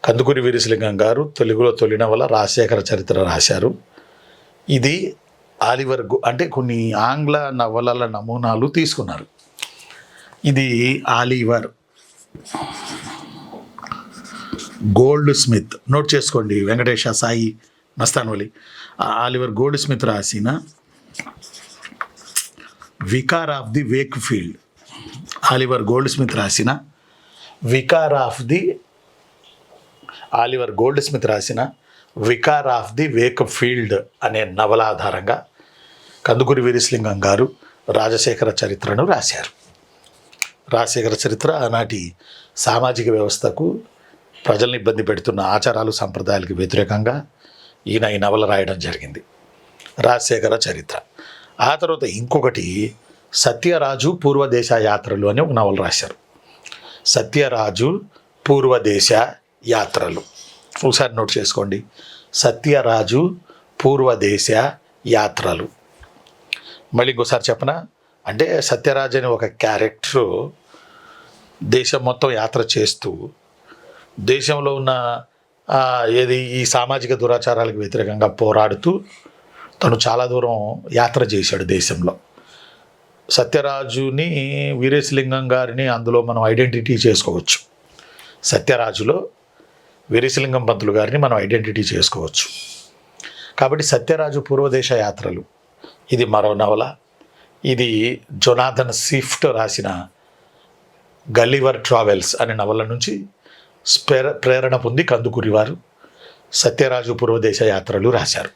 కందుకూరి వీరేశలింగం గారు తెలుగులో తొలి నవల రాజశేఖర చరిత్ర రాశారు. ఇది ఆలివర్ అంటే కొన్ని ఆంగ్ల నవలల నమూనాలు తీసుకున్నారు. ఇది ఆలివర్ గోల్డ్ స్మిత్, నోట్ చేసుకోండి, Venkatesa Sai Mastanvali. Oliver Goldsmith రాసిన vicar of the Wakefield. Oliver Goldsmith రాసిన vicar of the Wakefield అనే నవల ఆధారంగా కందుకూరి వీరేశలింగం గారు రాజశేఖర చరిత్రను రాశారు. రాజశేఖర చరిత్ర ఆనాటి సామాజిక వ్యవస్థకు ప్రజల్ని ఇబ్బంది పెడుతున్న ఆచారాలు సంప్రదాయాలకు వ్యతిరేకంగా ఈయన ఈ నవల రాయడం జరిగింది, రాజశేఖర చరిత్ర. ఆ తర్వాత ఇంకొకటి సత్యరాజు పూర్వదేశ యాత్రలు అని ఒక నవల రాశారు. సత్యరాజు పూర్వదేశ యాత్రలు ఒకసారి నోట్ చేసుకోండి. సత్యరాజు పూర్వదేశ యాత్రలు. మళ్ళీ ఇంకోసారి చెప్పనా, అంటే సత్యరాజు అనే ఒక క్యారెక్టరు దేశం మొత్తం యాత్ర చేస్తూ దేశంలో ఉన్న ఈ సామాజిక దురాచారాలకు వ్యతిరేకంగా పోరాడుతూ తను చాలా దూరం యాత్ర చేశాడు దేశంలో. సత్యరాజుని వీరేశలింగం గారిని అందులో మనం ఐడెంటిటీ చేసుకోవచ్చు. సత్యరాజులో వీరేశలింగం పంతులు గారిని మనం ఐడెంటిటీ చేసుకోవచ్చు. కాబట్టి సత్యరాజు పూర్వదేశ యాత్రలు ఇది మరో నవల. ఇది జొనాథన్ స్విఫ్ట్ రాసిన గల్లివర్ ట్రావెల్స్ అనే నవల నుంచి ప్రేరణ పొంది కందుకూరి వారు సత్యరాజు పూర్వదేశ యాత్రలు రాశారు.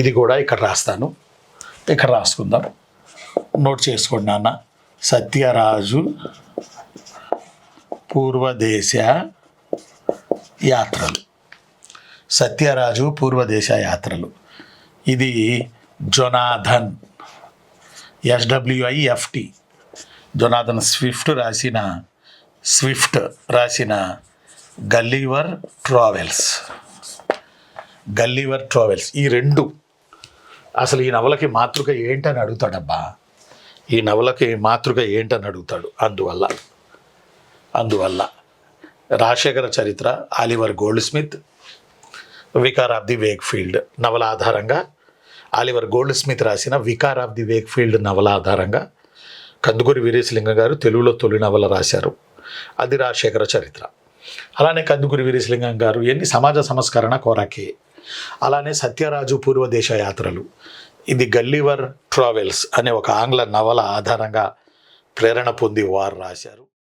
ఇది కూడా ఇక్కడ రాస్తాను, ఇక్కడ రాసుకుందాం, నోట్ చేసుకోండి నాన్న. సత్యరాజు పూర్వదేశ యాత్రలు, సత్యరాజు పూర్వదేశ యాత్రలు. ఇది జొనాథన్ SWIFT జొనాథన్ స్విఫ్ట్ రాసిన గల్లివర్ ట్రావెల్స్. ఈ రెండు అసలు ఈ నవలకి మాతృక ఏంటని అడుగుతాడబ్బా, ఈ నవలకి మాతృక ఏంటని అడుగుతాడు. అందువల్ల రాజశేఖర చరిత్ర Oliver gold Smith, vicar of the Wake field నవల ఆధారంగా ఆలివర్ గోల్డ్ స్మిత్ రాసిన vicar of the Wake field నవల ఆధారంగా కందుకూరి వీరేశలింగం గారు తెలుగులో తొలి నవల రాశారు. అది రాజశేఖర చరిత్ర. అలానే కందుకూరి వీరేశలింగం గారు ఎన్ని సమాజ సంస్కరణ కోరాకే. అలానే సత్యరాజు పూర్వదేశ యాత్రలు, ఇది గల్లివర్ ట్రావెల్స్ అనే ఒక ఆంగ్ల నవల ఆధారంగా ప్రేరణ పొంది వారు రాశారు.